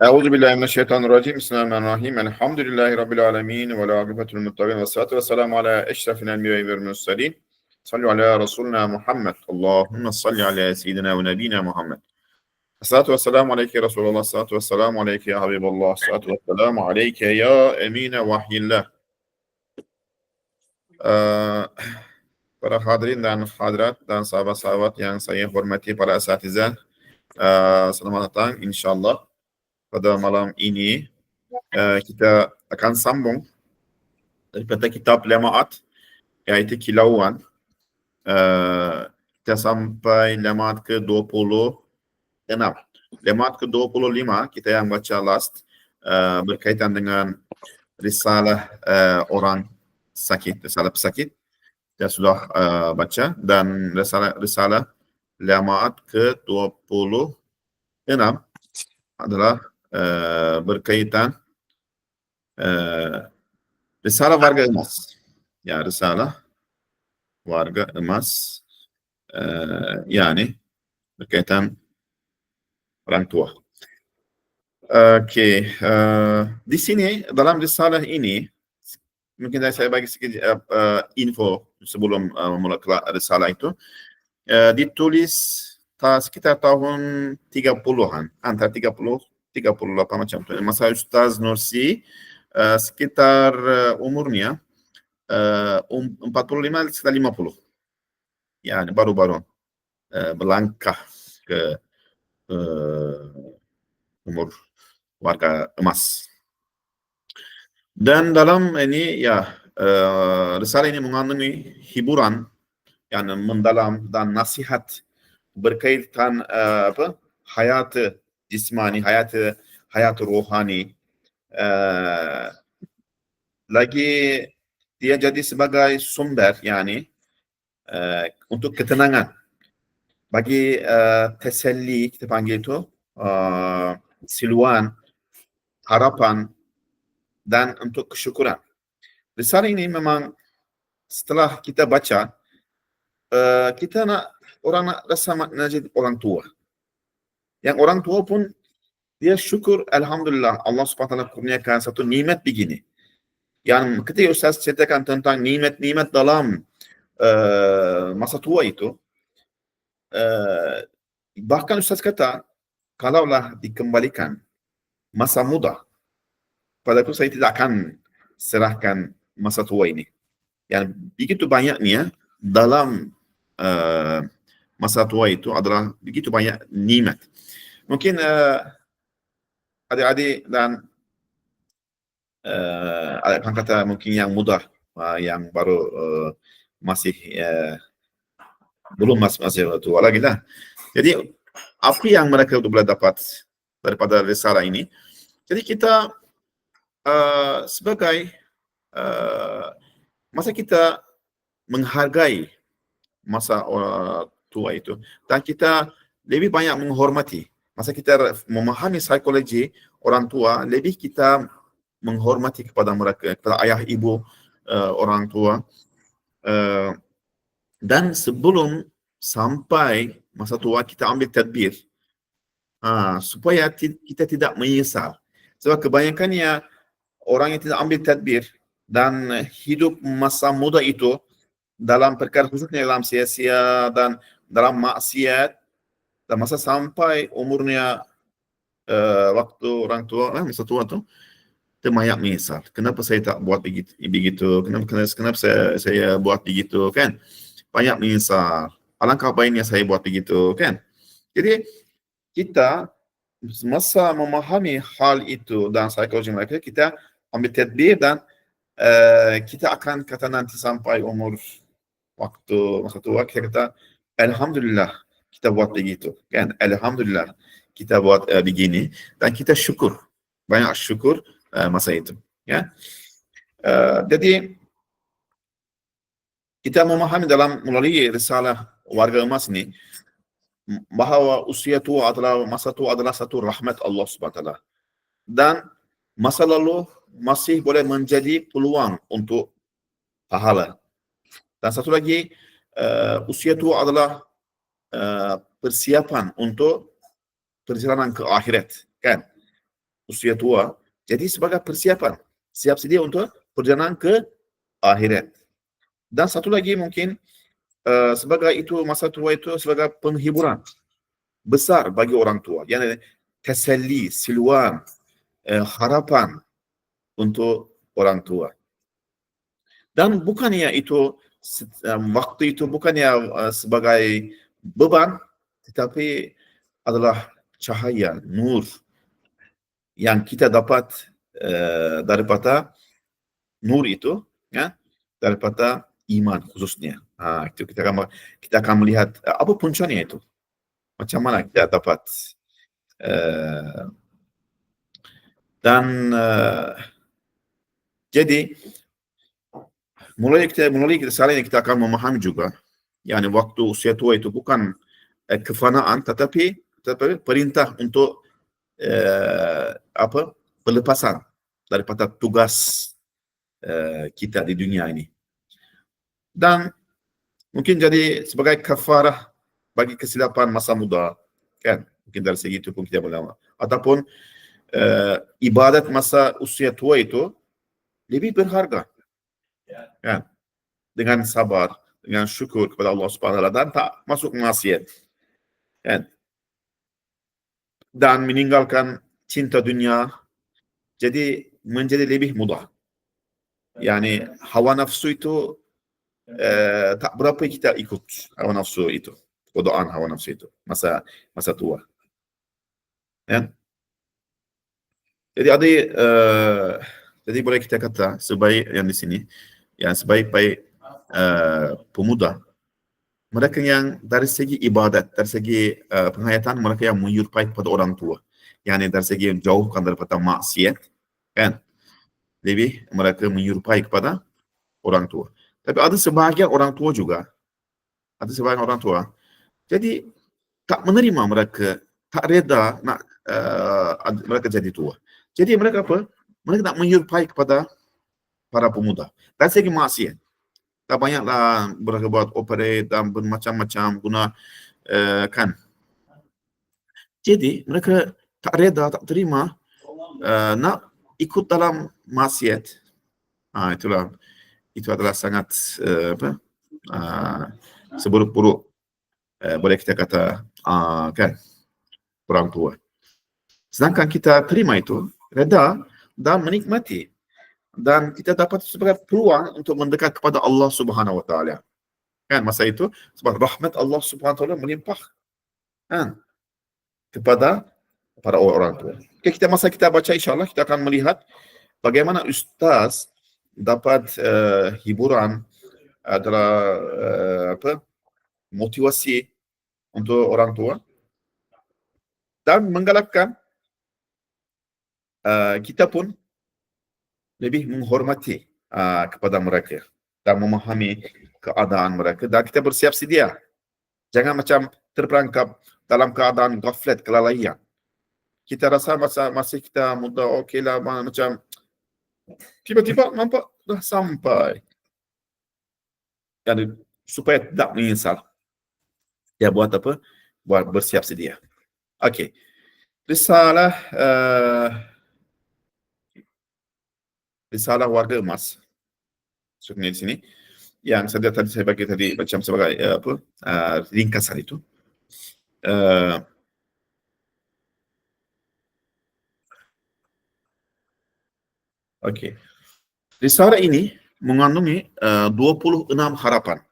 Euzubillahimineşşeytanirracim. Bismillahirrahmanirrahim. Elhamdülillahi Rabbil alemin. Ve la akibetul muttaqin. Ve salatu ve selamu ala eşrefil enbiya'i vel murselin. Sallu ala Resulina Muhammed. Allahümme salli ala seyyidina ve nebina Muhammed. Salatu ve selamu aleyke Resulullah. Salatu ve selamu aleyke ya Habiballah. Salatu ve selamu aleyke ya emine vahyillah. Para hadirin dan hadirat dan sahabat-sahabat yang saya hormati, para asatidzah, selamat datang insyaallah. Pada malam ini kita akan sambung daripada kitab Lemaat, iaitu kilauan. Kita sampai lemaat ke-26. Lemaat ke-25 kita yang baca last, berkaitan dengan risalah orang sakit, risalah pesakit. Kita sudah baca, dan risalah lemaat ke-26 adalah berkaitan risalah warga emas. Ya, risalah warga emas, yani berkaitan orang tua. Okey, di sini dalam risalah ini mungkin saya bagi sedikit info sebelum memulai risalah itu. Ditulis sekitar tahun 30-an, antara 38 macam tu. Masa Ustaz Nursi sekitar umurnya 45 sekitar 50. Yani baru-baru berlangkah ke umur warga emas. Dan dalam ini ya, risalah ini mengandungi hiburan yang mendalam dan nasihat berkaitan hayat cismani, hayat rohani. Lagi dia jadi sebagai sumber, yani untuk ketenangan, bagi teselli, kita panggil itu siluan, harapan, dan untuk kesyukuran. Risalah ini memang setelah kita baca, kita orang nak rasa makna jadi orang tua. Yang orang tua pun dia syukur, alhamdulillah Allah SWT kurniakan satu nikmat begini. Yang ketika Ustaz ceritakan tentang nikmat-nikmat dalam masa tua itu, bahkan Ustaz kata, kalaulah dikembalikan masa muda, pada itu saya tidak akan serahkan masa tua ini. Yang begitu banyaknya dalam masa tua itu adalah begitu banyak nikmat. Mungkin adik-adik dan akan kata mungkin yang muda, yang baru masih belum masih tua lagi lah. Jadi apa yang mereka boleh dapat daripada risalah ini? Jadi kita sebagai masa kita menghargai masa tua itu, dan kita lebih banyak menghormati. Masa kita memahami psikologi orang tua, lebih kita menghormati kepada mereka, kepada ayah ibu orang tua. Dan sebelum sampai masa tua, kita ambil tadbir supaya kita tidak menyesal. Sebab kebanyakannya orang yang tidak ambil tadbir dan hidup masa muda itu dalam perkara, khususnya dalam sia-sia dan dalam maksiat, dan masa sampai umurnya waktu orang tua, masa tua tu, dia banyak menyesal. Kenapa saya tak buat begitu? Kenapa saya buat begitu, kan? Banyak menyesal. Alangkah baiknya saya buat begitu, kan? Jadi kita masa memahami hal itu dan psikologi mereka, kita ambil tadbir, dan kita akan kata nanti sampai umur waktu masa tua, kita kata alhamdulillah kita buat begitu, kan? Alhamdulillah kita buat begini, dan kita syukur, banyak syukur masa itu, ya. Jadi kita memahami dalam melalui risalah warga emas ini bahawa usia tua adalah, masa tua adalah satu rahmat Allah SWT, dan masa lalu masih boleh menjadi peluang untuk pahala. Dan satu lagi, usia tua adalah persiapan untuk perjalanan ke akhirat, kan? usia tua. Jadi sebagai persiapan, siap sedia untuk perjalanan ke akhirat. Dan satu lagi mungkin sebagai itu masa tua itu sebagai penghiburan besar bagi orang tua. Yani teselli, siluan, harapan untuk orang tua. Dan bukannya itu waktu itu bukannya sebagai beban, tetapi adalah cahaya, nur yang kita dapat daripada nur itu, ya, daripada iman khususnya. Itu kita akan melihat apa puncanya itu, macam mana kita dapat dan jadi melalui kesalahan yang kita akan memahami juga, yani waktu usia tua itu bukan kefanaan, tetapi perintah untuk pelepasan daripada tugas kita di dunia ini. Dan mungkin jadi sebagai kafarah bagi kesilapan masa muda, kan? Mungkin dari segi itu pun kita boleh, ataupun ibadat masa usia tua itu lebih berharga, kan? Dengan sabar, dengan syukur kepada Allah Subhanahu Wa Taala dan tak masuk maksiat, kan? Dan meninggalkan cinta dunia, jadi menjadi lebih mudah. Yani hawa nafsu itu tak berapa kita ikut hawa nafsu itu, godaan hawa nafsu itu masa tua. Ya. Jadi jadi boleh kita kata sebaik yang di sini, yang sebaik-baik pemuda, mereka yang dari segi ibadat, dari segi penghayatan mereka yang menyerupai kepada orang tua, yani dari segi jauhkan daripada maksiat, kan? Lebih mereka menyerupai kepada orang tua. Tapi ada sebahagian orang tua juga, jadi tak menerima mereka, tak reda nak mereka jadi tua. Jadi mereka apa? Mereka nak menyerupai kepada para pemuda. Dari segi maksiat, tak banyaklah mereka buat operate dan bermacam-macam guna, kan. Jadi mereka tak reda, tak terima nak ikut dalam maksiat. Itu adalah sangat seburuk-buruk, boleh kita kata, kan, orang tua. Sedangkan kita terima itu, reda dan menikmati, dan kita dapat sebagai peluang untuk mendekat kepada Allah Subhanahu Wa Taala. Kan masa itu sebab rahmat Allah Subhanahu Wa Taala melimpah, kan, kepada para orang tua. Okay, masa kita baca insya-Allah kita akan melihat bagaimana ustaz dapat hiburan adalah motivasi untuk orang tua dan menggalakkan kita pun lebih menghormati kepada mereka dan memahami keadaan mereka, dan kita bersiap sedia. Jangan macam terperangkap dalam keadaan ghaflat, kelalaian. Kita rasa masa kita muda okeylah, macam tiba-tiba nampak dah sampai. Dan supaya tidak menyesal, dia buat apa? Buat bersiap sedia. Okey. Risalah warga emas. Sebenarnya di sini yang saya bagi tadi macam sebagai ringkasan itu. Okey. Risalah ini mengandungi 26 harapan,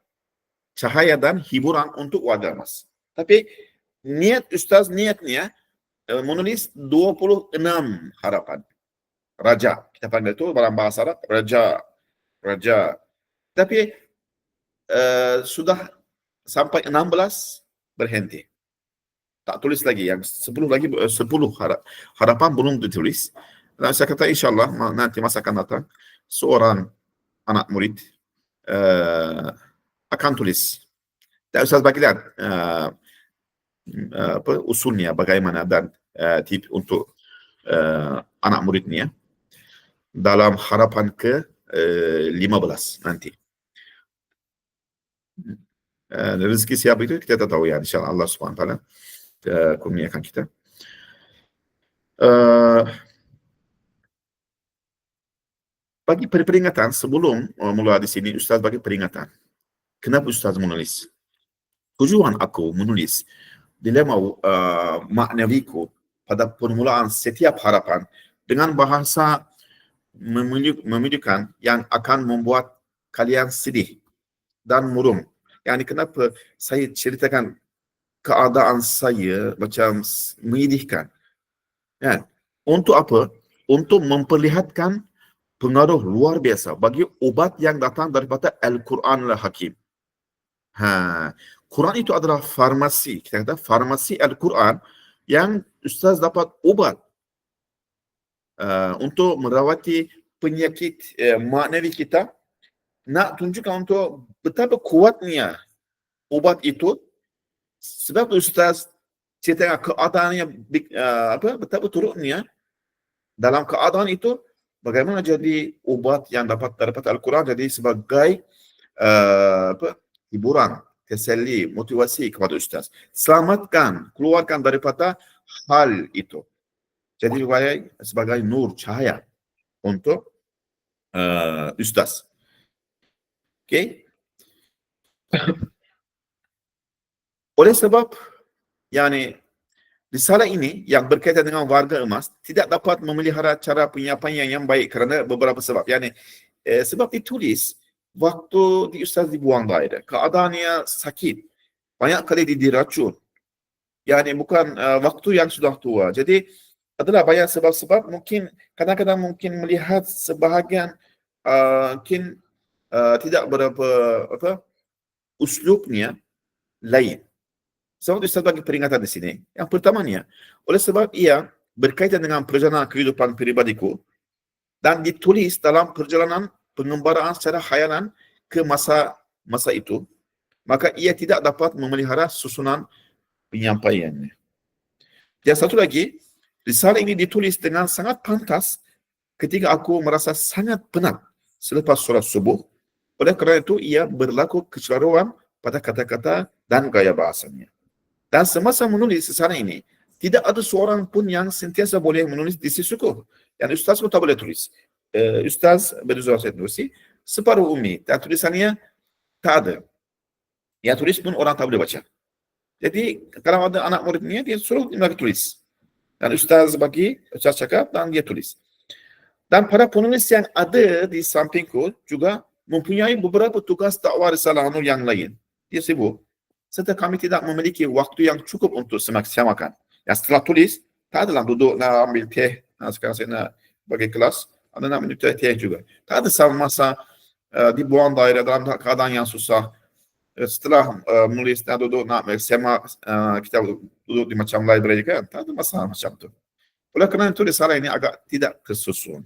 cahaya dan hiburan untuk warga emas. Tapi niatnya menulis 26 harapan. Raja, kita panggil itu dalam bahasa Arab raja. Tapi sudah sampai 16 berhenti. Tak tulis lagi, yang 10 harapan belum ditulis. Dan saya kata insya-Allah nanti masa akan datang seorang anak murid akan tulis. Dan Ustaz bagi lihat usulnya bagaimana dan tip untuk anak muridnya dalam harapan ke 15 nanti. Rezeki siapa itu kita tak tahu, ya, insya-Allah Allah Subhanahu Wa Taala kurniakan kita. bagi peringatan sebelum mula di sini, Ustaz bagi peringatan. Kenapa Ustaz menulis? Tujuan aku menulis dilema maknawiku pada permulaan setiap harapan dengan bahasa memujukan yang akan membuat kalian sedih dan murung. Yani kenapa saya ceritakan keadaan saya macam menyedihkan. Kan? Untuk apa? Untuk memperlihatkan pengaruh luar biasa bagi ubat yang datang daripada Al-Quranul Hakim. Quran itu adalah farmasi. Kita kata farmasi Al-Quran yang Ustaz dapat ubat untuk merawati penyakit maknawi kita. Nak tunjukkan untuk betapa kuatnya ubat itu. Sebab Ustaz cerita keadaannya betapa turunnya dalam keadaan itu, bagaimana jadi ubat yang dapat daripada Al-Quran jadi sebagai hiburan, teselli, motivasi kepada Ustaz. Selamatkan, keluarkan daripada hal itu. Jadi sebagai nur, cahaya untuk Ustaz. Okay? Oleh sebab, yani risalah ini yang berkaitan dengan warga emas tidak dapat memelihara cara penyampaian yang baik kerana beberapa sebab. Yani sebab ditulis waktu Ustaz dibuang daerah, keadaannya sakit, banyak kali diracun. Yani bukan waktu yang sudah tua. Jadi adalah banyak sebab-sebab, mungkin kadang-kadang mungkin melihat sebahagian mungkin tidak berapa uslubnya lain. Sebab Ustaz bagi peringatan di sini. Yang pertamanya, oleh sebab ia berkaitan dengan perjalanan kehidupan peribadiku dan ditulis dalam perjalanan pengembaraan secara khayalan ke masa itu, maka ia tidak dapat memelihara susunan penyampaiannya. Dan satu lagi, risalah ini ditulis dengan sangat pantas ketika aku merasa sangat penat selepas solat subuh. Oleh kerana itu, ia berlaku kecelaruan pada kata-kata dan gaya bahasanya. Dan semasa menulis risalah ini, tidak ada seorang pun yang sentiasa boleh menulis di sisuku. Yang Ustaz pun tak boleh tulis. Ustaz berdua saya tulis, separuh umi. Dan tulisannya tak ada. Yang tulis pun orang tak boleh baca. Jadi, kalau ada anak muridnya, dia suruh dia tulis. Dan Ustaz bagi, Ustaz cakap, dan dia tulis. Dan para penulis yang ada di sampingku juga mempunyai beberapa tugas dakwah risalah yang lain. Dia sibuk. Serta kami tidak memiliki waktu yang cukup untuk semakan. Yang setelah tulis, tak adalah duduk nak ambil teh. Sekarang saya nak bagi kelas, ada nak minum teh juga. Tak ada sama masa dibuang daerah dalam keadaan yang susah. Setelah menulis dan duduk nak semak, kita duduk di macam library kan, tak ada masalah macam tu. Oleh kerana itu, risalah ini agak tidak tersusun.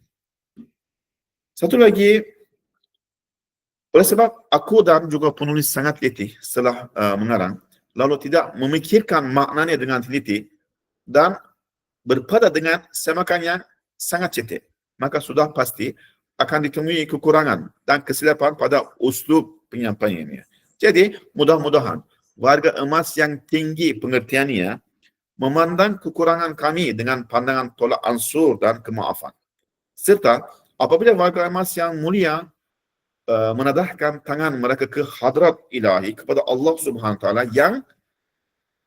Satu lagi, oleh sebab aku dan juga penulis sangat letih setelah mengarang, lalu tidak memikirkan maknanya dengan teliti dan berpada dengan semakan yang sangat cetek, maka sudah pasti akan ditemui kekurangan dan kesilapan pada uslub penyampaiannya. Jadi, mudah-mudahan warga emas yang tinggi pengertiannya memandang kekurangan kami dengan pandangan tolak ansur dan kemaafan. Serta, apabila warga emas yang mulia menadahkan tangan mereka ke hadrat ilahi kepada Allah Subhanahu Taala yang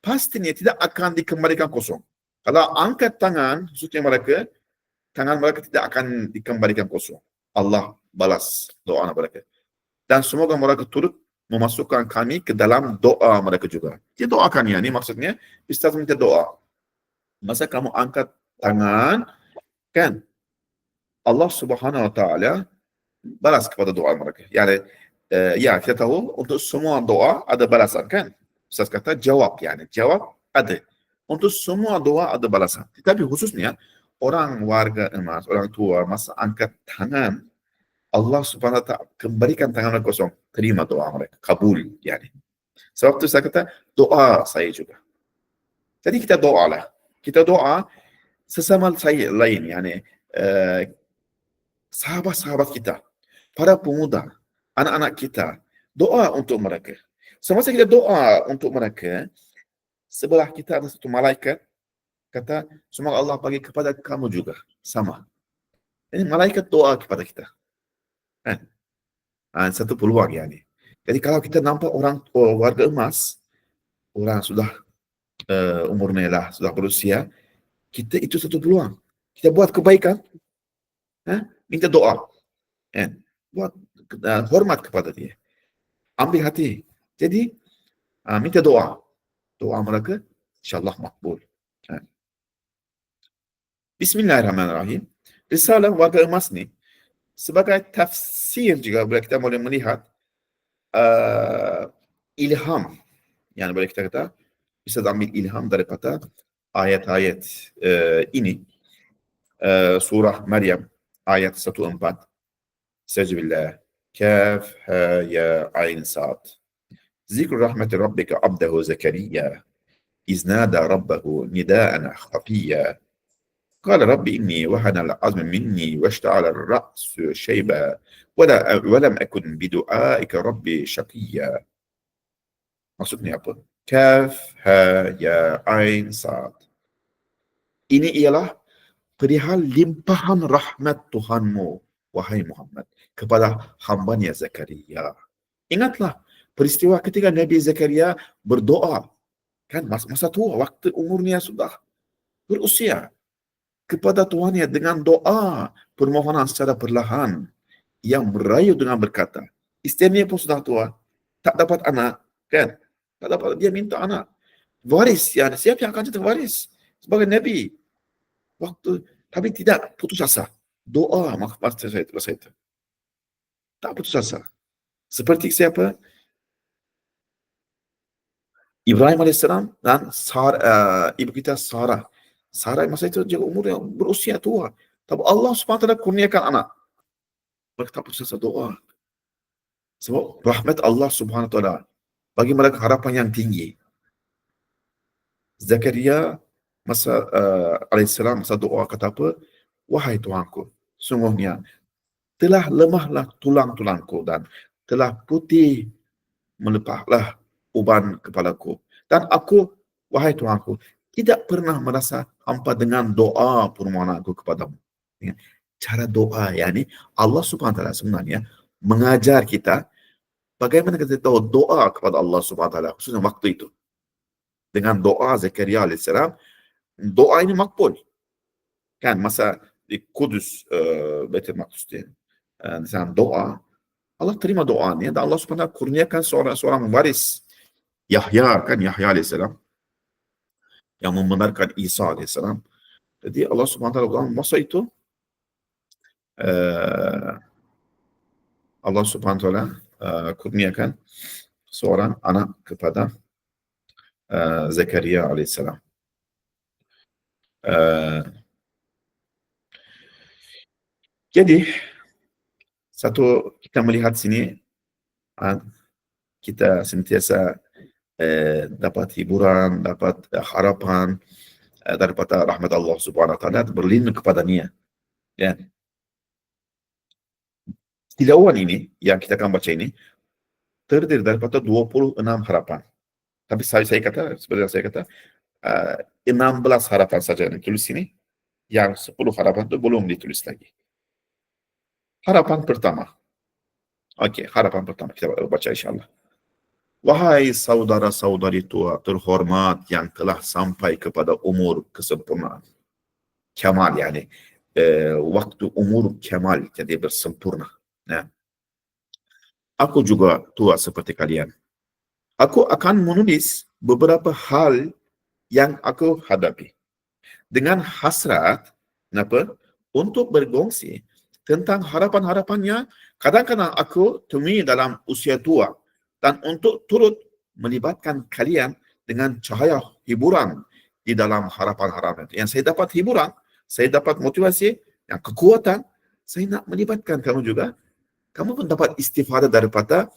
pastinya tidak akan dikembalikan kosong. Kalau angkat tangan, khususnya mereka, tangan mereka tidak akan dikembalikan kosong. Allah balas doa mereka. Dan semoga mereka turut memasukkan kami ke dalam doa mereka juga. Dia doakan ya, ini maksudnya Ustaz minta doa. Masa kamu angkat tangan, kan Allah Subhanahu Taala balas kepada doa mereka. Yani, ya kita tahu untuk semua doa ada balasan kan? Ustaz kata jawab, yani jawab ada. Untuk semua doa ada balasan. Tetapi khususnya orang warga emas, orang tua masa angkat tangan, Allah Subhanahu Wa Taala kembalikan tangan mereka kosong, terima doa mereka, kabul yani. Sebab itu saya kata doa saya juga. Jadi kita doalah. Kita doa sesama saya lain, yani sahabat-sahabat kita, para pemuda, anak-anak kita, doa untuk mereka. Semasa kita doa untuk mereka, sebelah kita ada satu malaikat, kata, semoga Allah bagi kepada kamu juga, sama. Ini malaikat doa kepada kita. Kan? Satu peluang yani. Jadi kalau kita nampak orang warga emas, orang sudah umurnya lah, sudah berusia, kita itu satu peluang. Kita buat kebaikan, minta doa, kan? Buat hormat kepada dia, ambil hati. Jadi minta doa mereka, insyaAllah makbul. Bismillahirrahmanirrahim. Risalah warga emas ni sebagai tafsir juga kita boleh melihat ilham, yang boleh kita kata bisa ambil ilham daripada ayat-ayat ini. Surah Maryam ayat 14. Sejbillah. Kaf ha ya ain sad. Zikr rahmat rabbika abdahu Zakariya iz nada rabbahu nidaan khafiyya. قال ربي إني وهن العظم مني واشتعل الرأس شيبا ولم أكن بدعائك ربي شقيا. Maksudnya apa? Kaf ha ya ain sad. Ini ialah perihal limpahan rahmat Tuhanmu, wahai Muhammad, kepada hambanya Zakaria. Ingatlah peristiwa ketika Nabi Zakaria berdoa, kan masa tua, waktu umurnya sudah berusia, kepada Tuhannya dengan doa permohonan secara perlahan yang merayu dengan berkata, istrinya pun sudah tua, tak dapat anak, kan? Tak dapat, dia minta anak. Waris, ya, siapa yang akan jadi waris sebagai Nabi? Tapi tidak putus asa. Doa masa itu. Tak putus asa. Seperti siapa? Ibrahim AS dan ibu kita Sarah. Sarah masa itu juga umurnya berusia tua. Tapi Allah SWT kurniakan anak. Mereka tak putus asa doa. Sebab rahmat Allah SWT bagi mereka harapan yang tinggi. Zakaria alaihissalam masa doa kata apa? Wahai Tuhanku, sungguhnya telah lemahlah tulang-tulangku dan telah putih melepahlah uban kepalaku. Dan aku, wahai Tuhanku, tidak pernah merasa hampa dengan doa permohonanku kepadamu. Cara doa, yakni Allah SWT sebenarnya mengajar kita bagaimana kita tahu doa kepada Allah SWT, khususnya waktu itu. Dengan doa Zakaria AS, doa ini makbul. Kan masa di Kudus, Baitul Maqdis, dengan doa, Allah terima doanya dan Allah SWT kurniakan seorang waris, Yahya, kan Yahya AS, yang membenarkan Isa AS. Jadi Allah SWT masa itu Allah SWT kurniakan seorang anak kepada Zakaria AS. Jadi satu, kita melihat sini kita sentiasa dapat hiburan, dapat harapan daripada rahmat Allah Subhanahu wa taala, berlindung kepadanya. Ya. Tilawah ini yang kita akan baca ini terdiri daripada 26 harapan. Tapi sebenarnya saya kata 16 harapan saja yang ditulis sini. Yang 10 harapan itu belum ditulis lagi. Harapan pertama. Harapan pertama kita baca insyaAllah. Wahai saudara-saudari tua terhormat yang telah sampai kepada umur kesempurnaan. Kemal, yani waktu umur kemal, jadi bersempurna. Nah, aku juga tua seperti kalian. Aku akan menulis beberapa hal yang aku hadapi dengan hasrat untuk bergongsi tentang harapan-harapannya. Kadang-kadang aku temui dalam usia tua, dan untuk turut melibatkan kalian dengan cahaya hiburan di dalam harapan-harapan. Yang saya dapat hiburan, saya dapat motivasi, yang kekuatan, saya nak melibatkan kamu juga. Kamu pun dapat istifadah daripada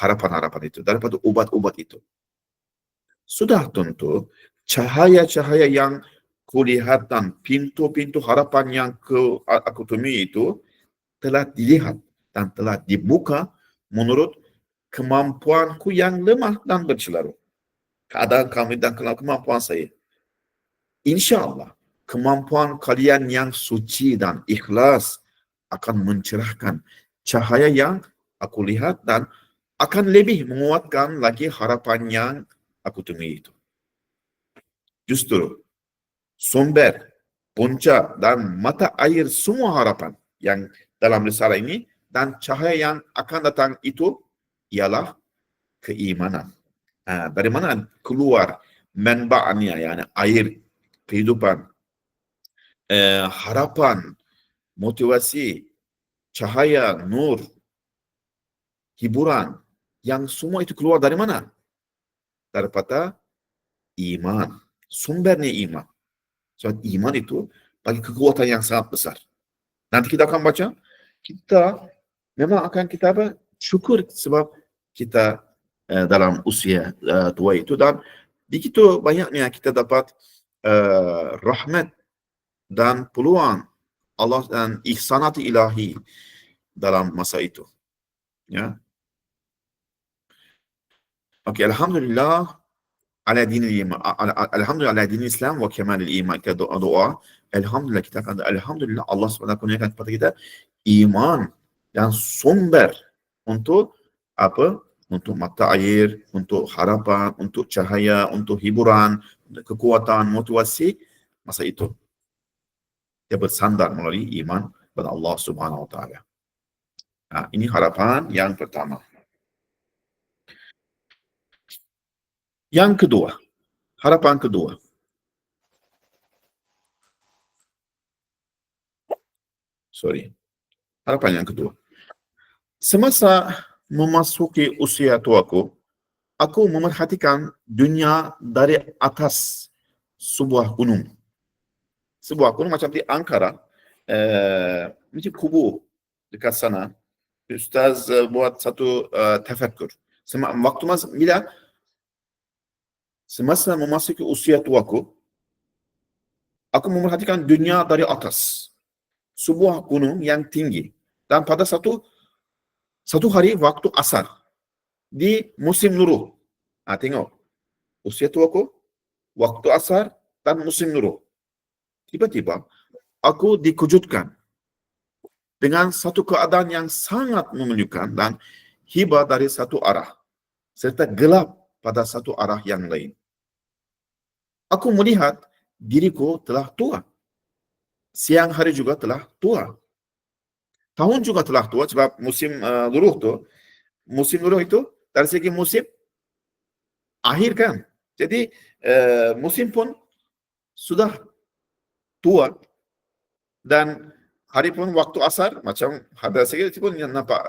harapan-harapan itu, daripada ubat-ubat itu. Sudah tentu, cahaya-cahaya yang kulihatan, pintu-pintu harapan yang aku temui itu telah dilihat dan telah dibuka menurut kemampuanku yang lemah dan bercelaru. Keadaan kami dan kemampuan saya. InsyaAllah, kemampuan kalian yang suci dan ikhlas akan mencerahkan cahaya yang aku lihat dan akan lebih menguatkan lagi harapan yang aku temui itu. Justru sumber, punca dan mata air semua harapan yang dalam risalah ini dan cahaya yang akan datang itu ialah keimanan. Dari mana keluar manbaannya, yani air kehidupan, harapan, motivasi, cahaya, nur, hiburan, yang semua itu keluar dari mana? Daripada iman. Sumbernya iman. Sebab iman itu bagi kekuatan yang sangat besar. Nanti kita akan baca, kita memang akan kita syukur sebab kita dalam usia tua itu, dan begitu banyaknya kita dapat rahmat dan peluang Allah dan ihsanat ilahi dalam masa itu. Ya. Okey, alhamdulillah ala dinil iman, alhamdulillah ala dinil Islam wa kamalil iman. Kita doa, alhamdulillah, kita akan alhamdulillah Allah SWT kurniakan kepada kita iman dan sumber untuk apa? Untuk mata air, untuk harapan, untuk cahaya, untuk hiburan, untuk kekuatan, motivasi masa itu. Dia bersandar melalui iman kepada Allah Subhanahu Wa Taala. Ini harapan yang pertama. Yang kedua, harapan kedua. Harapan yang kedua. Semasa memasuki usia tuaku, aku memerhatikan dunia dari atas sebuah gunung. Sebuah gunung macam di Ankara, macam kubu dekat sana. Ustaz buat satu tafakkur. Semasa memasuki usia tuaku, aku memerhatikan dunia dari atas sebuah gunung yang tinggi. Dan pada satu hari waktu asar di musim nurul. Tengok, usia tuaku, waktu asar dan musim nurul. Tiba-tiba aku dikejutkan dengan satu keadaan yang sangat memilukan dan hibah dari satu arah, serta gelap pada satu arah yang lain. Aku melihat diriku telah tua. Siang hari juga telah tua. Tahun juga telah tua sebab musim luruh tu, musim luruh itu dari segi musim akhir kan. Jadi musim pun sudah tua dan hari pun waktu asar macam ada segi pun yang nampak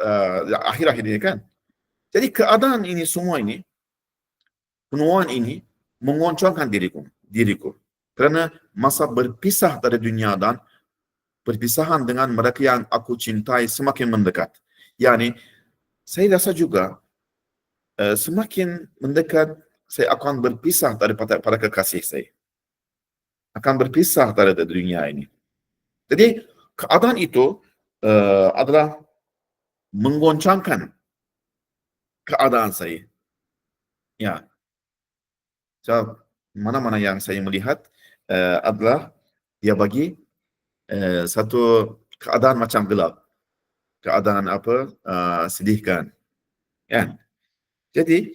akhir-akhir ini kan. Jadi keadaan ini semua ini, penuaan ini mengoncangkan diriku. Kerana masa berpisah dari dunia dan perpisahan dengan mereka yang aku cintai semakin mendekat. Yani, saya rasa juga semakin mendekat saya akan berpisah daripada kekasih saya. Akan berpisah dari dunia ini. Jadi, keadaan itu adalah menggoncangkan keadaan saya. Ya. So, mana-mana yang saya melihat adalah dia bagi satu keadaan macam gelap. Keadaan sedihkan. Ya. Jadi,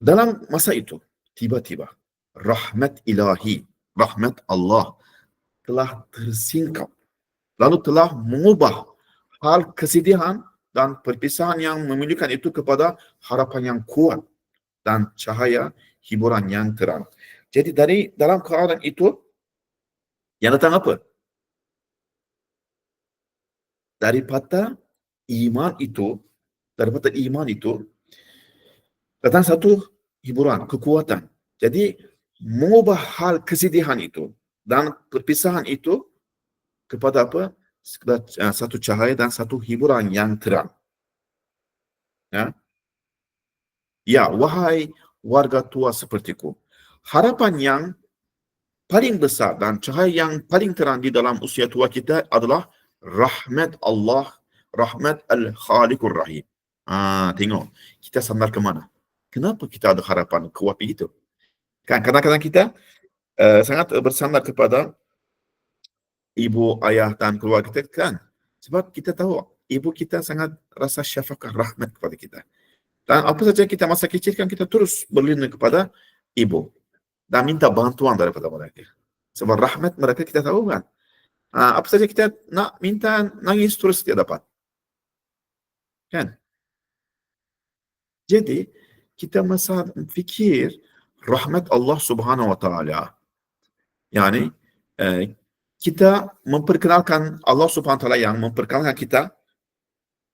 dalam masa itu, tiba-tiba, rahmat ilahi, rahmat Allah telah tersingkap. Lalu telah mengubah hal kesedihan dan perpisahan yang memilukan itu kepada harapan yang kuat dan cahaya hiburan yang terang. Jadi dari dalam keadaan itu, yang datang apa? Daripada iman itu, datang satu hiburan, kekuatan. Jadi mengubah hal kesedihan itu dan perpisahan itu kepada apa? Satu cahaya dan satu hiburan yang terang. Ya, wahai warga tua sepertiku, harapan yang paling besar dan cahaya yang paling terang di dalam usia tua kita adalah rahmat Allah, rahmat Al-Khaliqur Rahim. Tengok, kita sandar ke mana? Kenapa kita ada harapan kuat begitu? Kan kadang-kadang kita sangat bersandar kepada ibu, ayah dan keluarga kita kan. Sebab kita tahu ibu kita sangat rasa syafaqah, rahmat kepada kita. Dan apa saja kita masa kecil kan kita terus berlindung kepada ibu dan minta bantuan daripada mereka. Sebab rahmat mereka kita tahu kan. Apa saja kita nak minta, nangis terus dia dapat. Kan? Jadi, kita masa fikir rahmat Allah Subhanahu Wa Taala. Yani, kita memperkenalkan Allah Subhanahu Wa Taala yang memperkenalkan kita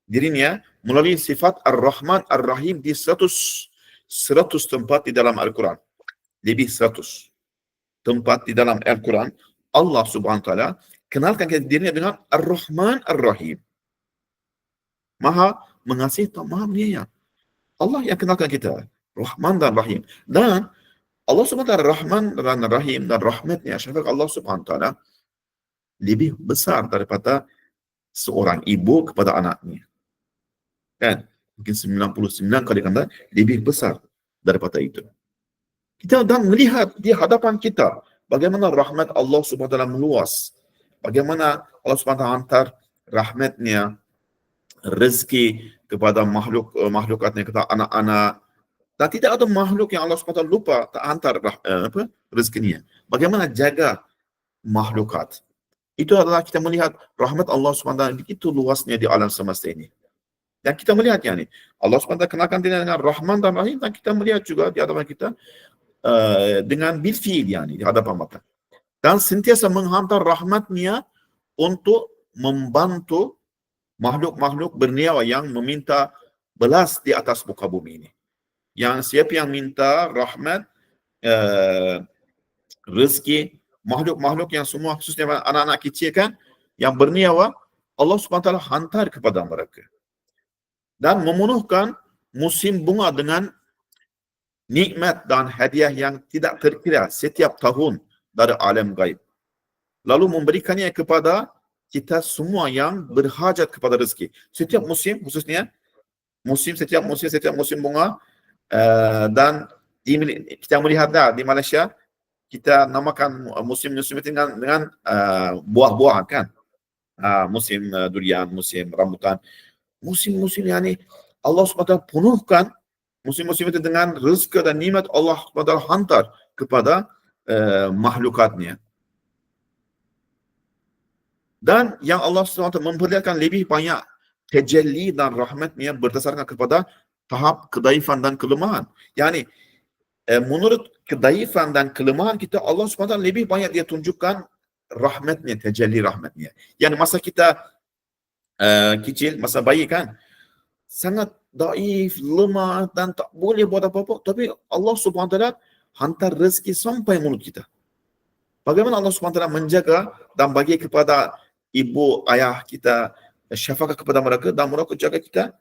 dirinya melalui sifat Ar-Rahman Ar-Rahim di 100 tempat di dalam Al-Quran. Lebih 100 tempat di dalam Al-Quran. Allah Subhanahu Wa Taala kenalkan dirinya dengan Ar-Rahman Ar-Rahim. Maha mengasihi, maha menyayang. Allah yang kenalkan kita, Rahman dan Rahim. Dan Allah SWT Rahman dan Rahim dan rahmatnya, syafaq Allah SWT lebih besar daripada seorang ibu kepada anaknya. Kan? Mungkin 99 kali ganda lebih besar daripada itu. Kita dan melihat di hadapan kita bagaimana rahmat Allah SWT meluas. Bagaimana Allah SWT hantar rahmatnya, rezeki kepada makhlukatnya, kepada anak-anak. Dan tidak ada makhluk yang Allah SWT lupa tak hantar rezekinya. Bagaimana jaga makhlukat. Itu adalah kita melihat rahmat Allah SWT begitu luasnya di alam semesta ini. Dan kita melihat yani, Allah SWT kenalkan diri dengan Rahman dan Rahim, dan kita melihat juga di hadapan kita dengan bilfi'il yani, di hadapan mata. Dan sentiasa menghantar rahmatnya untuk membantu makhluk-makhluk bernyawa yang meminta belas di atas muka bumi ini. Yang siapa yang minta rahmat, rezeki, makhluk-makhluk yang semua khususnya anak-anak kecil kan, yang bernyawa, Allah SWT hantar kepada mereka. Dan memenuhkan musim bunga dengan nikmat dan hadiah yang tidak terkira setiap tahun dari alam gaib. Lalu memberikannya kepada kita semua yang berhajat kepada rezeki. Setiap musim, khususnya setiap musim bunga, dan kita melihatlah di Malaysia, kita namakan musim-musim itu dengan buah-buahan kan. Musim durian, musim rambutan. Musim-musim yani Allah SWT penuhkan musim-musim itu dengan rezeki dan nikmat Allah SWT hantar kepada makhlukatnya. Dan yang Allah SWT memperlihatkan lebih banyak tejalli dan rahmatnya berdasarkan kepada tahap kedaifan dan kelemahan. Yani menurut kedaifan dan kelemahan kita, Allah SWT lebih banyak dia tunjukkan rahmatnya, tejalli rahmatnya. Yani masa kita kecil, masa bayi kan, sangat daif, lemah dan tak boleh buat apa-apa, tapi Allah SWT hantar rezeki sampai mulut kita. Bagaimana Allah SWT menjaga dan bagi kepada ibu, ayah kita syafaqah kepada mereka dan mereka jaga kita.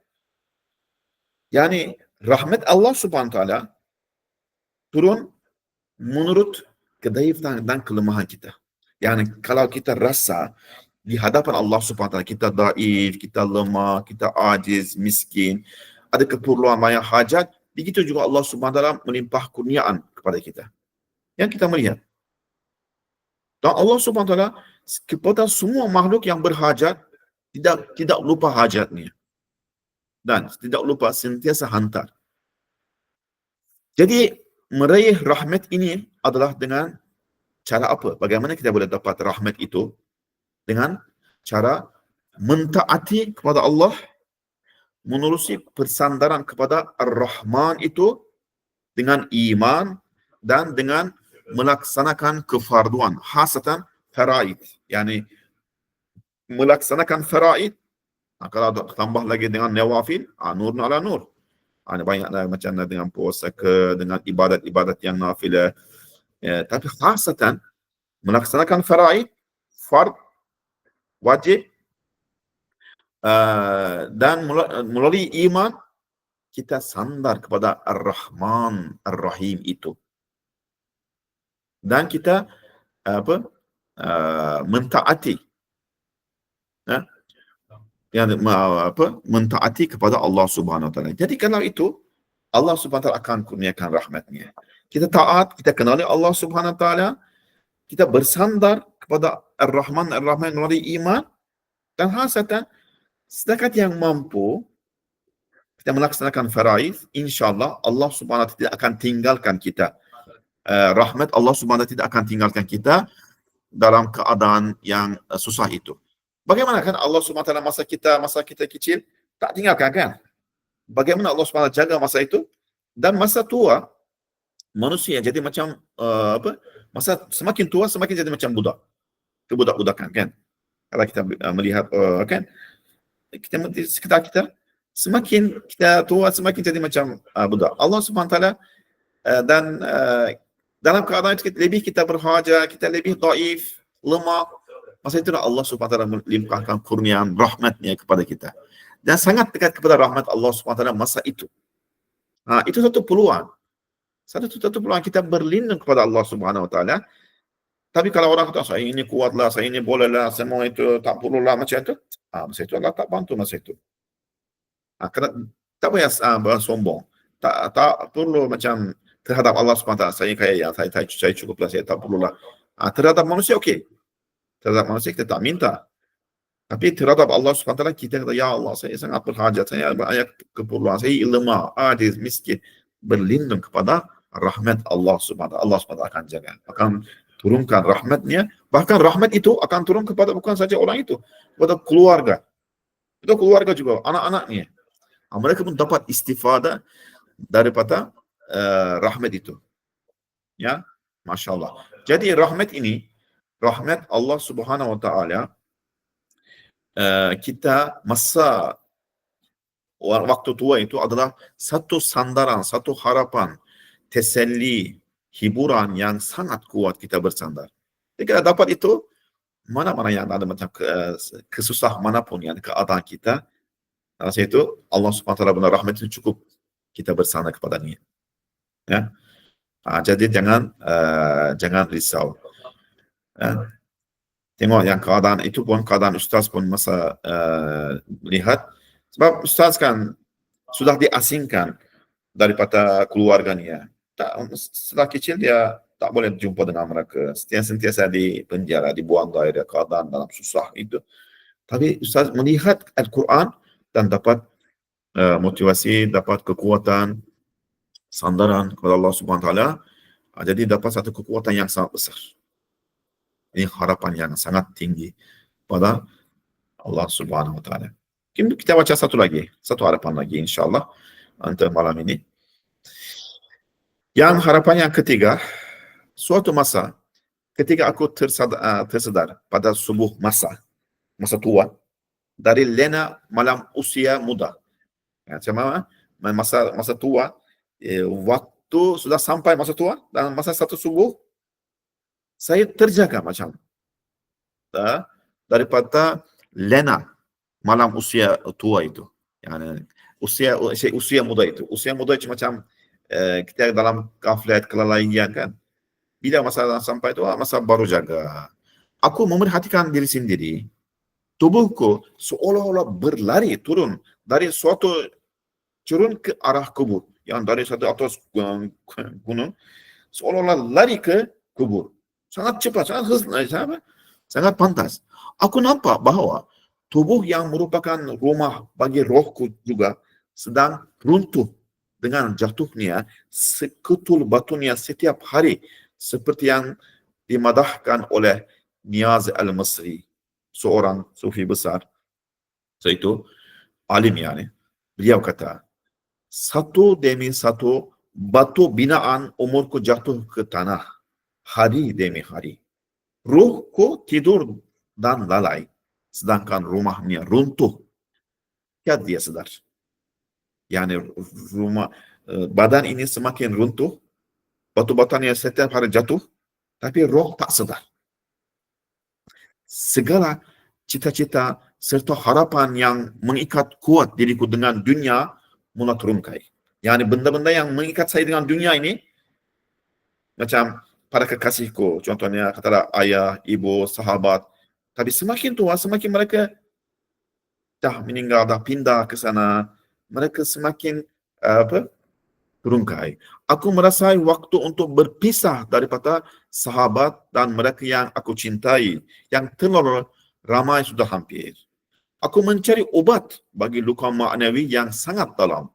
Yani rahmat Allah SWT turun menurut kedaifan dan kelemahan kita. Yani kalau kita rasa di hadapan Allah SWT kita daif, kita lemah, kita ajiz, miskin, ada keperluan banyak hajat, begitu juga Allah SWT melimpah kurniaan kepada kita. Yang kita melihat. Dan Allah SWT kepada semua makhluk yang berhajat, tidak lupa hajatnya. Dan tidak lupa sentiasa hantar. Jadi, meraih rahmat ini adalah dengan cara apa? Bagaimana kita boleh dapat rahmat itu? Dengan cara mentaati kepada Allah, menerusi persandaran kepada Ar-Rahman itu dengan iman dan dengan melaksanakan kefarduan, khasatan faraid. Yani melaksanakan faraid, kalau tambah lagi dengan nawafil, nur ala nur. Banyaklah macam dengan puasa ke, dengan ibadat-ibadat yang nafilah. Tapi khasatan melaksanakan faraid, fard, wajib, dan melalui iman kita sandar kepada Ar-Rahman Ar-Rahim itu. Dan kita mentaati, mentaati kepada Allah Subhanahu Wa Taala. Jadi kalau itu Allah Subhanahu Wa Taala akan kurniakan rahmatnya. Kita taat, kita kenali Allah Subhanahu Wa Taala, kita bersandar kepada Ar-Rahman Ar-Rahim melalui iman, Dan khasatan setakat yang mampu kita melaksanakan faraid, insya-Allah Allah Subhanahu wa taala tidak akan tinggalkan kita. Rahmat Allah Subhanahu wa taala tidak akan tinggalkan kita dalam keadaan yang susah itu. Bagaimana kan Allah Subhanahu wa taala masa kita kecil tak tinggalkan kan? Bagaimana Allah Subhanahu wa taala jaga masa itu, dan masa tua manusia jadi macam masa semakin tua semakin jadi macam budak, kebudak-budakan kan. Kalau kita melihat kan kita sekitar kita, semakin kita tua semakin jadi macam budak. Allah Subhanahu wa taala dan dalam keadaan itu lebih kita berhaja, kita lebih dhaif, lemah. Masa itulah Allah Subhanahu wa taala melimpahkan kurniaan rahmatnya kepada kita. Dan sangat dekat kepada rahmat Allah Subhanahu wa taala masa itu. Itu satu peluang. Satu peluang kita berlindung kepada Allah Subhanahu wa taala. Tapi kalau orang kata saya ini kuatlah, saya ini bolehlah, semua itu tak perlulah macam itu, masa itu Allah tak bantu masa itu. Kerana tak payah bersombong. Tak perlu macam terhadap Allah Subhanahu wa taala saya kaya, saya cukuplah, saya tak perlulah. Terhadap manusia okey. Terhadap manusia kita tak minta. Tapi terhadap Allah Subhanahu wa taala kita kata, ya Allah, saya sangat berhajat, saya banyak keperluan, saya lemah, ajiz, miskin. Berlindung kepada rahmat Allah Subhanahu wa taala. Allah Subhanahu wa taala akan jaga, akan turunkan rahmatnya. Bahkan rahmat itu akan turun kepada bukan saja orang itu, kepada keluarga. Itu keluarga juga, anak-anaknya. Mereka pun dapat istifadah daripada rahmat itu. Ya, Masya Allah. Jadi rahmat ini, rahmat Allah Subhanahu wa taala, kita masa waktu tua itu adalah satu sandaran, satu harapan, teselli, hiburan yang sangat kuat kita bersandar. Jadi kita dapat itu, mana-mana yang ada macam kesusah manapun yang keadaan kita, masa itu Allah Subhanahu wa taala benar rahmat itu cukup kita bersandar kepadanya. Ya. Jadi jangan risau. Tengok yang keadaan itu pun, keadaan ustaz pun masa melihat, sebab ustaz kan sudah diasingkan daripada keluarganya. Setelah kecil dia tak boleh jumpa dengan mereka, sentiasa di penjara, dibuang dari keadaan dalam susah itu. Tapi ustaz melihat Al-Quran dan dapat motivasi, dapat kekuatan, sandaran kepada Allah Subhanahu wa taala. Jadi dapat satu kekuatan yang sangat besar. Ini harapan yang sangat tinggi pada Allah Subhanahu wa taala. Kita baca satu harapan lagi insya-Allah untuk malam ini. Yang harapan yang ketiga, suatu masa ketika aku tersedar pada subuh masa tua, dari lena malam usia muda. Macam masa tua, waktu sudah sampai masa tua dan masa satu subuh saya terjaga macam daripada lena malam usia tua itu. Yani usia muda itu. Usia muda itu macam kita dalam gaflet, kelalaian kan. Bila masa sampai itu, masa baru jaga. Aku memerhatikan diri sendiri. Tubuhku seolah-olah berlari turun dari suatu turun ke arah kubur. Yang dari satu atas gunung seolah-olah lari ke kubur. Sangat cepat, sangat pantas. Aku nampak bahawa tubuh yang merupakan rumah bagi rohku juga sedang runtuh dengan jatuhnya sekutul batunya setiap hari, seperti yang dimadahkan oleh Niyaz Al-Masri, seorang sufi besar. Itu alim yani. Beliau kata, satu demi satu batu binaan umurku jatuh ke tanah, hari demi hari. Ruhku tidur dan lalai, sedangkan rumahnya runtuh. Ya dia sedar. Yani badan ini semakin runtuh, batu-batuannya setiap hari jatuh, tapi roh tak sedar. Segala cita-cita serta harapan yang mengikat kuat diriku dengan dunia mula terungkai. Yani benda-benda yang mengikat saya dengan dunia ini, macam para kekasihku, contohnya katalah ayah, ibu, sahabat. Tapi semakin tua, semakin mereka dah meninggal, dah pindah ke sana, mereka semakin terungkai. Aku merasai waktu untuk berpisah daripada sahabat dan mereka yang aku cintai, yang terlalu ramai sudah hampir. Aku mencari obat bagi luka maknawi yang sangat dalam.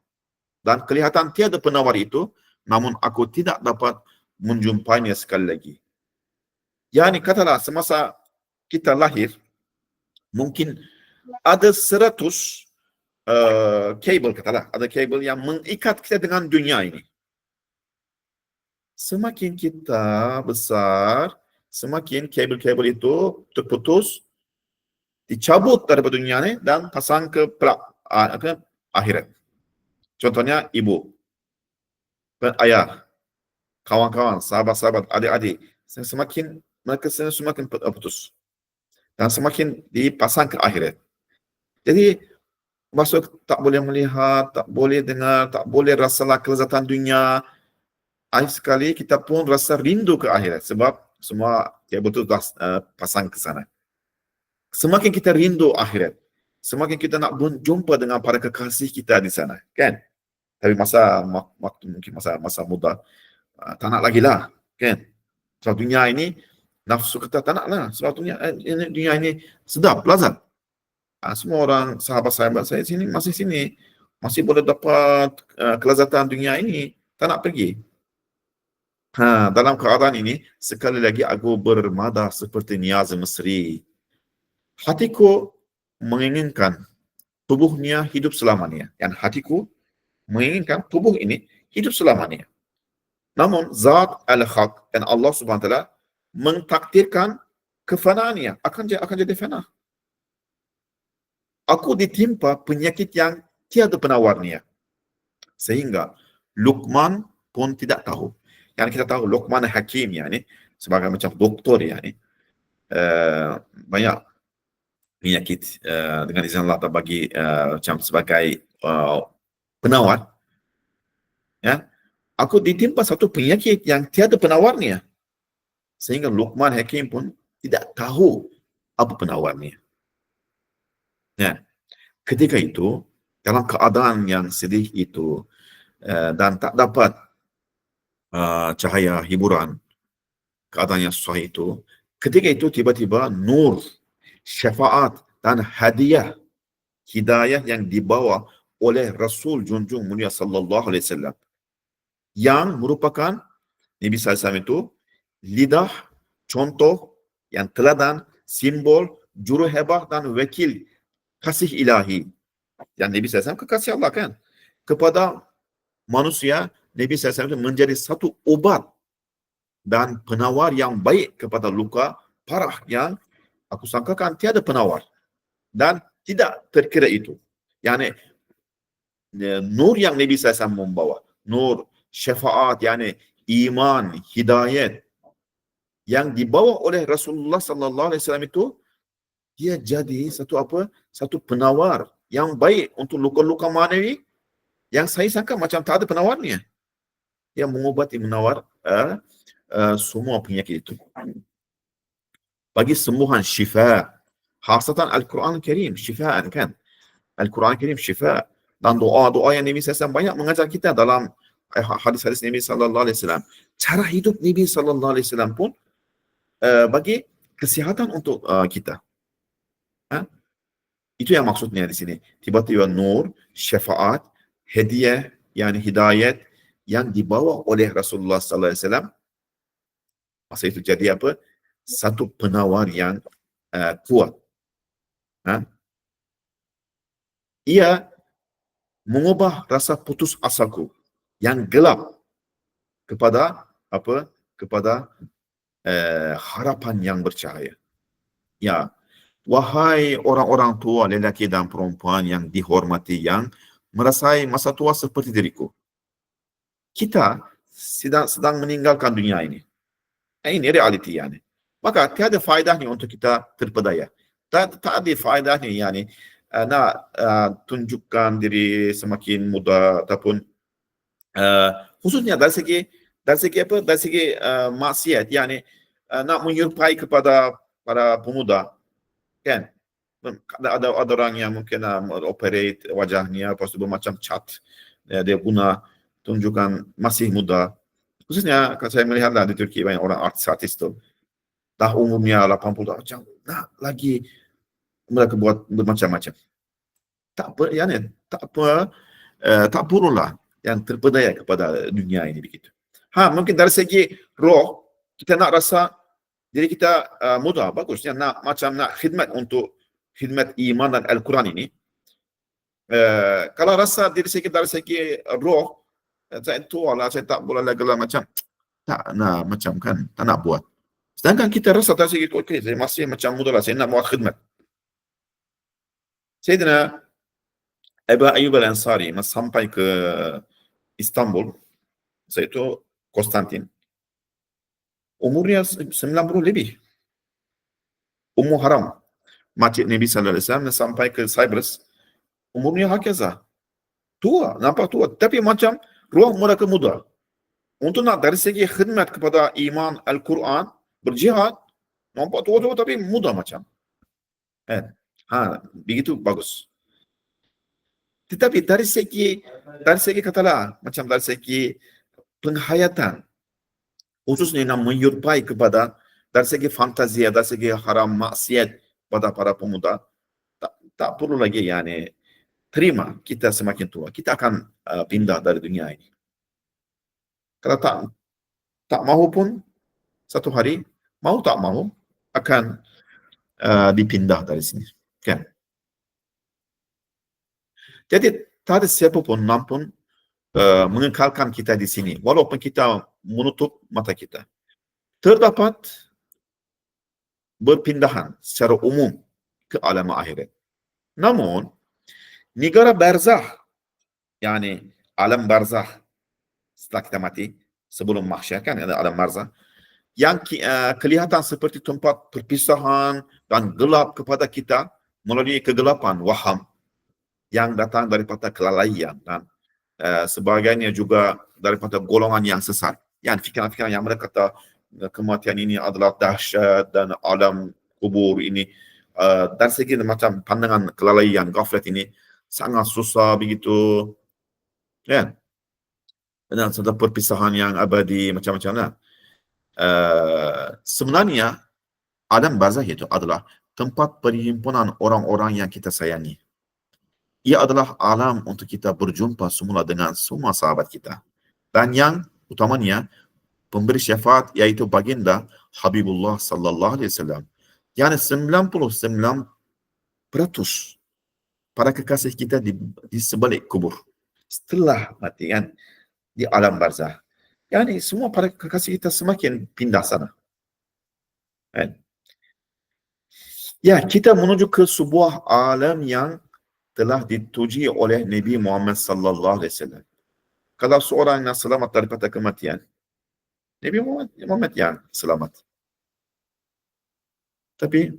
Dan kelihatan tiada penawar itu, namun aku tidak dapat menjumpainya sekali lagi. Yani katalah semasa kita lahir, mungkin ada 100 kabel, katalah ada kabel yang mengikat kita dengan dunia ini. Semakin kita besar, semakin kabel-kabel itu terputus, dicabut daripada dunia ini dan pasang ke akhirat. Contohnya ibu, ayah, kawan-kawan, sahabat-sahabat, adik-adik, semakin mereka semakin putus dan semakin dipasang ke akhirat. Jadi maksud tak boleh melihat, tak boleh dengar, tak boleh rasalah kelezatan dunia. Akhir sekali kita pun rasa rindu ke akhirat sebab semua kabel itu pasang ke sana. Semakin kita rindu akhirat, semakin kita nak berjumpa dengan para kekasih kita di sana, kan? Tapi waktu mungkin masa muda tak nak lagi lah, kan? Sebab dunia ini nafsu kita tak nak lah. Sebab dunia ini sedap, lazat. Semua orang sahabat-sahabat saya sini masih boleh dapat kelezatan dunia ini, tak nak pergi. Dalam keadaan ini sekali lagi aku bermadah seperti Niaz Mesri. Hatiku menginginkan tubuhnya hidup selamanya. Yang hatiku menginginkan tubuh ini hidup selamanya. Namun zat al-haq dan Allah Subhanahu wa taala mentakdirkan kefanaannya akan jadi fana. Aku ditimpa penyakit yang tiada penawarnya. Sehingga Luqman pun tidak tahu. Yang kita tahu Luqman Hakim yani sebagai macam doktor yani banyak penyakit dengan izin Allah bagi macam sebagai penawar. Ya, aku ditimpa satu penyakit yang tiada penawarnya. Sehingga Luqman Hakim pun tidak tahu apa penawarnya. Ya, ketika itu dalam keadaan yang sedih itu dan tak dapat cahaya hiburan, keadaan yang susah itu, ketika itu tiba-tiba nur, syafaat dan hadiah hidayah yang dibawa oleh Rasul Junjung Mulia sallallahu alaihi wasallam yang merupakan Nabi sallallahu alaihi wasallam itu lidah, contoh yang teladan, simbol, juru hebah dan wakil kasih ilahi. Yang Nabi sallallahu alaihi wasallam kekasih Allah kan kepada manusia. Nabi sallallahu alaihi wasallam menjadi satu obat dan penawar yang baik kepada luka parah yang aku sangkakan tiada penawar dan tidak terkira itu. Yani nur yang Nabi sallallahu alaihi wasallam membawa, nur syafaat yani iman, hidayat yang dibawa oleh Rasulullah sallallahu alaihi wasallam itu, dia jadi satu penawar yang baik untuk luka-luka manawi yang saya sangka macam tak ada penawarnya, yang mengobati menawar semua penyakit itu. Bagi sembuhan syifa, khasatan Al-Quran Al-Karim, syifaan kan. Al-Quran Al-Karim syifa. Dan doa-doa yang Nabi SAW banyak mengajar kita dalam hadis-hadis Nabi SAW. Cara hidup Nabi SAW pun bagi kesihatan untuk kita. Itu yang maksudnya di sini. Tiba-tiba nur, syafaat, hadiah, yani hidayat yang dibawa oleh Rasulullah SAW. Masa itu jadi apa? Satu penawar yang kuat. Ia mengubah rasa putus asaku yang gelap kepada apa? Kepada harapan yang bercahaya. Ya, wahai orang-orang tua, lelaki dan perempuan yang dihormati, yang merasai masa tua seperti diriku. Kita sedang meninggalkan dunia ini. Ini realiti yani. Maka tiada faedahnya untuk kita terpedaya. Tak ada faedahnya yani nak tunjukkan diri semakin muda ataupun khususnya dari segi apa? Dari segi maksiat yani nak menyerupai kepada para pemuda, kan? Ada orang yang mungkin operate wajahnya, lepas itu bermacam cat, dia guna tunjukkan masih muda. Khususnya kalau saya melihatlah di Turki banyak orang artis tu dah umurnya 80 tahun, macam nak lagi mereka buat bermacam-macam. Tak apa, yani tak apa, tak perlulah yang terpedaya kepada dunia ini begitu. Mungkin dari segi roh kita nak rasa diri kita mudah, bagusnya nak macam nak khidmat untuk khidmat iman dan Al-Quran ini. Kalau rasa dari segi roh, saya tua lah, saya tak boleh lagi lah macam tak nak macam kan, tak nak buat. Sedangkan kita rasa dari segi okey, saya masih macam mudah lah, saya nak buat khidmat. Sayyidina Abu Ayyub Al-Ansari sampai ke Istanbul, iaitu Konstantin. Umurnya 90 lebih. Umur Haram, Masjid Nabi sallallahu alaihi wasallam, sampai ke Cyprus, umurnya hakaza. Tua, nampak tua, tapi macam roh mereka muda. Untuk nak dari segi khidmat kepada iman Al-Quran, berjihad, nampak tua-tua tapi muda macam. Begitu bagus. Tetapi dari segi katalah, macam dari segi penghayatan, khususnya yang menyerupai kepada dari segi fantazia, dari segi haram maksiat pada para pemuda, tak perlu lagi yani terima kita semakin tua. Kita akan pindah dari dunia ini. Kalau tak mahu pun satu hari, mau tak mau akan dipindah dari sini. Kan? Jadi tak ada siapa pun mampu mengekalkan kita di sini, walaupun kita menutup mata kita. Terdapat berpindahan secara umum ke alam akhirat. Namun negara barzah, yani alam barzah setelah kita mati, sebelum mahsyar kan ada alam barzah, yang kelihatan seperti tempat perpisahan dan gelap kepada kita melalui kegelapan waham yang datang daripada kelalaian dan sebagainya juga daripada golongan yang sesat. Yang fikiran-fikiran yang mereka kata kematian ini adalah dahsyat dan alam kubur ini, dari segi macam pandangan kelalaian, ghaflat ini sangat susah begitu. Ya. Dan serta perpisahan yang abadi macam-macam lah. Sebenarnya alam barzah itu adalah tempat perhimpunan orang-orang yang kita sayangi. Ia adalah alam untuk kita berjumpa semula dengan semua sahabat kita. Dan yang utamanya pemberi syafaat iaitu baginda Habibullah sallallahu alaihi wasallam. Yani 99% para kekasih kita di sebalik kubur. Setelah mati kan, di alam barzah. Yani semua para kekasih kita semakin pindah sana. Kan? Ya, kita menuju ke sebuah alam yang telah dituju oleh Nabi Muhammad sallallahu alaihi wasallam. Kalau seorang yang selamat daripada kematian, Nabi Muhammad yang selamat. Tapi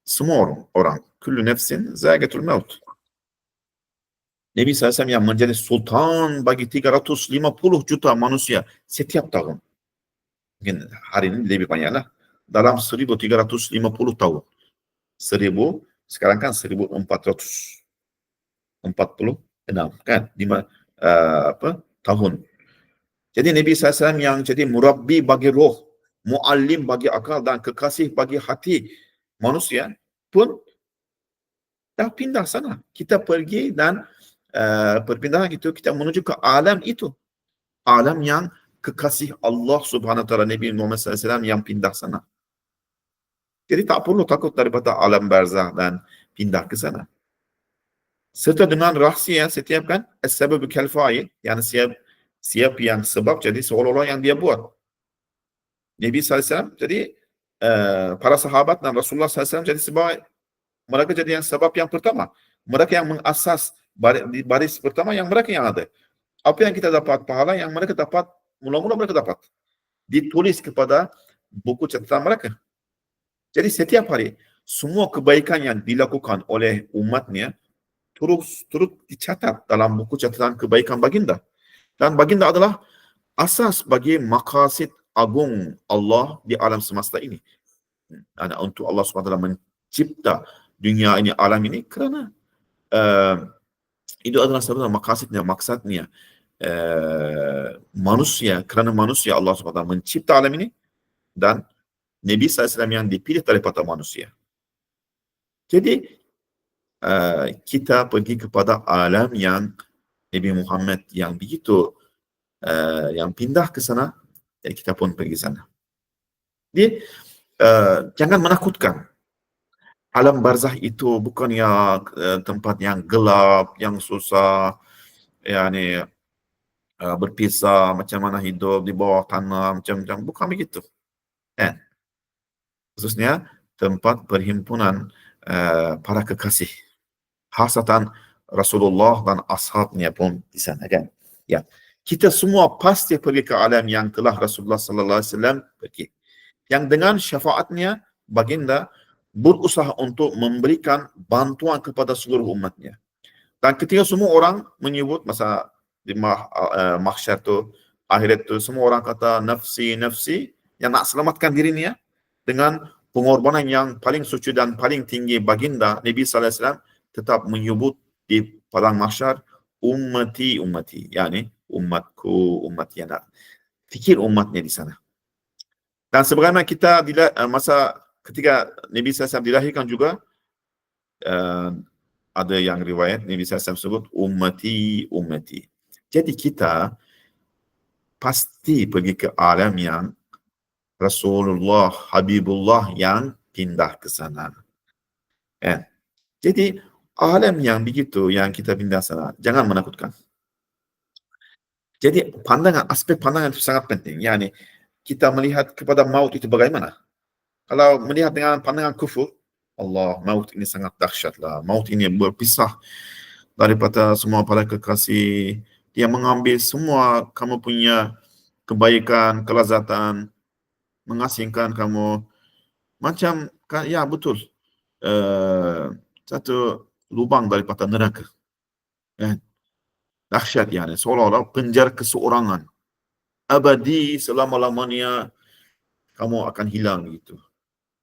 semua orang, kullu nafsin zaiqatul maut. Nabi SAW yang menjadi sultan bagi 350 juta manusia setiap tahun. Mungkin hari ini lebih banyaklah. Dalam 1350 tahun. 1000, sekarang kan 1446 kan, 5 tahun. Jadi Nabi SAW yang jadi murabbi bagi roh, muallim bagi akal dan kekasih bagi hati manusia pun dah pindah sana. Kita pergi dan perpindahan itu kita menuju ke alam itu. Alam yang kekasih Allah Subhanahu Wa Taala, Nabi Muhammad SAW yang pindah sana. Jadi tak perlu takut daripada alam barzah dan pindah ke sana. Serta dengan rahsia setiap kan as-sabab kal-fa'il, yang siap yang sebab jadi seolah-olah yang dia buat. Nabi SAW jadi para sahabat dan Rasulullah SAW jadi sebab mereka jadi yang sebab yang pertama. Mereka yang mengasas baris pertama yang mereka yang ada. Apa yang kita dapat pahala yang mereka dapat, mula-mula mereka dapat ditulis kepada buku catatan mereka. Jadi setiap hari semua kebaikan yang dilakukan oleh umatnya terus dicatat dalam buku catatan kebaikan baginda. Dan baginda adalah asas bagi maqasid agung Allah di alam semesta ini. Dan untuk Allah SWT mencipta dunia ini, alam ini, kerana itu adalah salah satu maksudnya manusia, kerana manusia Allah SWT mencipta alam ini dan Nabi SAW yang dipilih daripada manusia. Jadi kita pergi kepada alam yang Nabi Muhammad yang begitu yang pindah ke sana, jadi kita pun pergi sana. Jadi jangan menakutkan. Alam barzah itu bukannya tempat yang gelap, yang susah, yani berpisah, macam mana hidup di bawah tanah, macam-macam. Bukan begitu. Khususnya tempat perhimpunan para kekasih. Khasatan Rasulullah dan ashabnya pun di sana, kan? Ya. Kita semua pasti pergi ke alam yang telah Rasulullah sallallahu alaihi wasallam pergi. Yang dengan syafaatnya baginda berusaha untuk memberikan bantuan kepada seluruh umatnya. Dan ketika semua orang menyebut masa di mahsyar tu, akhirat tu, semua orang kata nafsi, nafsi, yang nak selamatkan dirinya dengan pengorbanan yang paling suci dan paling tinggi baginda Nabi sallallahu alaihi wasallam tetap menyebut di padang mahsyar ummati, ummati, yani umatku, umat yang nak fikir umatnya di sana. Dan sebagaimana kita masa ketika Nabi sallallahu alaihi wasallam dilahirkan juga, ada yang riwayat Nabi SAW sebut ummati, ummati. Jadi kita pasti pergi ke alam yang Rasulullah, Habibullah yang pindah ke sana. Jadi alam yang begitu yang kita pindah sana, jangan menakutkan. Jadi aspek pandangan itu sangat penting. Yani kita melihat kepada maut itu bagaimana? Kalau melihat dengan pandangan kufur, Allah, maut ini sangat dahsyatlah. Maut ini berpisah daripada semua para kekasih. Dia mengambil semua kamu punya kebaikan, kelazatan, mengasingkan kamu. Macam, ya betul, satu lubang daripada neraka. Dahsyat, yani seolah-olah penjara keseorangan. Abadi, selama-lamanya kamu akan hilang gitu.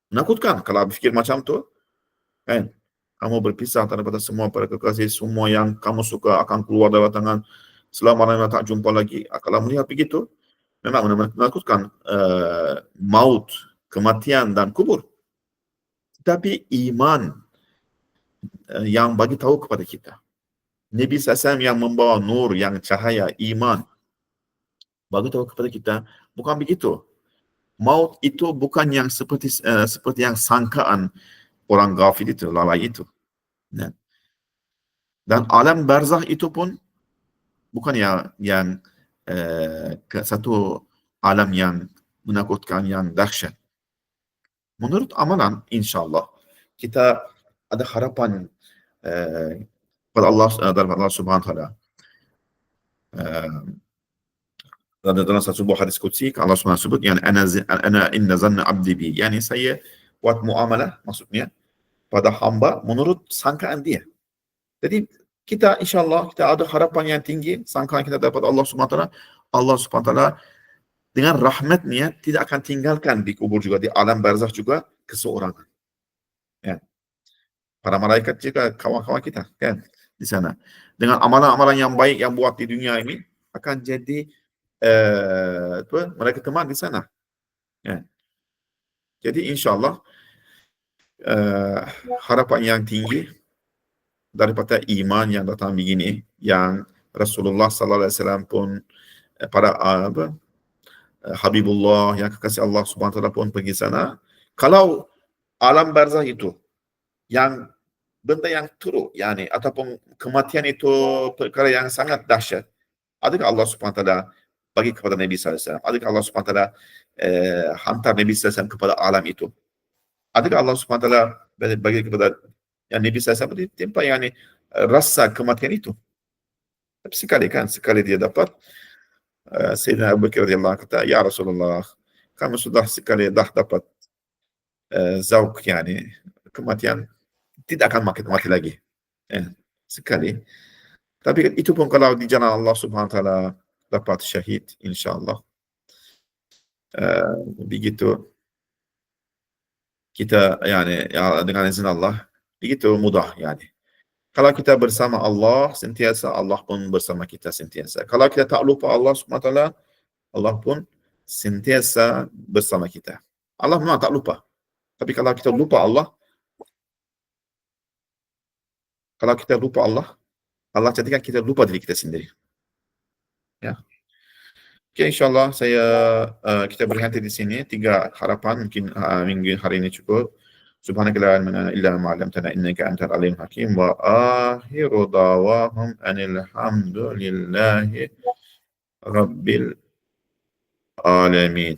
Menakutkan kalau fikir macam tu, kan? Kamu berpisah daripada semua para kekasih, semua yang kamu suka akan keluar dari tangan, selama-lamanya tak jumpa lagi. Kalau melihat begitu, memang menakutkan, maut, kematian dan kubur. Tapi iman yang bagi tahu kepada kita, Nabi SAW yang membawa nur, yang cahaya, iman, bagi tahu kepada kita, bukan begitu. Maut itu bukan yang seperti yang sangkaan orang ghafil itu, lalai itu. Dan alam barzah itu pun bukan yang satu alam yang menakutkan, yang dahsyat. Menurut amalan, insyaAllah, kita ada harapan pada Allah, Subhanahu wa Ta'ala. Dalam satu buah hadis qudsi, Allah Subhanahu sebut, yang ana inna zanna abdi bi, yani saya buat muamalah, maksudnya pada hamba menurut sangkaan dia. Jadi kita insyaAllah kita ada harapan yang tinggi, sangkaan kita dapat Allah Subhanahu wa Ta'ala. Allah Subhanahu wa Ta'ala dengan rahmatnya tidak akan tinggalkan di kubur juga, di alam barzakh juga keseorangan. Ya. Para malaikat juga kawan-kawan kita, kan, di sana. Dengan amalan-amalan yang baik yang buat di dunia ini akan jadi mereka teman di sana. Ya. Jadi insyaAllah harapan yang tinggi daripada iman yang datang begini, yang Rasulullah sallallahu alaihi wasallam pun para Habibullah, yang kekasih Allah Subhanahu wa Ta'ala pun pergi sana. Kalau alam barzah itu yang benda yang teruk, yani ataupun kematian itu perkara yang sangat dahsyat, adakah Allah Subhanahu wa Ta'ala bagi kepada Nabi sallallahu alaihi wasallam? Adakah Allah Subhanahu wa Ta'ala hantar Nabi sallallahu alaihi wasallam kepada alam itu? Adakah Allah Subhanahu wa Ta'ala bagi kepada yang Nabi sallallahu alaihi wasallam ditimpa yani rasa kematian itu? Tapi sekali dia dapat, Sayyidina Abu Bakar radhiyallahu anhu kata, ya Rasulullah, kami sudah sekali dah dapat zauq, yani kematian, tidak akan mati lagi. Sekali. Tapi itu pun kalau di jalan Allah Subhanahu wa Ta'ala dapat syahid, insyaAllah. Begitu kita, yani ya, dengan izin Allah, begitu mudah, yani. Kalau kita bersama Allah sentiasa, Allah pun bersama kita sentiasa. Kalau kita tak lupa Allah Subhanahu wa Ta'ala, Allah pun sentiasa bersama kita. Allah memang tak lupa. Tapi kalau kita lupa Allah, Kalau kita lupa Allah, Allah jadikan kita lupa diri kita sendiri. Ya. Oke, insyaAllah kita berhenti di sini. 3 harapan, mungkin minggu hari ini cukup. Subhanaka la ilma lana illa ma 'allamtana innaka antal alimul hakim wa akhiru da'wahum anil hamdulillahi rabbil alamin.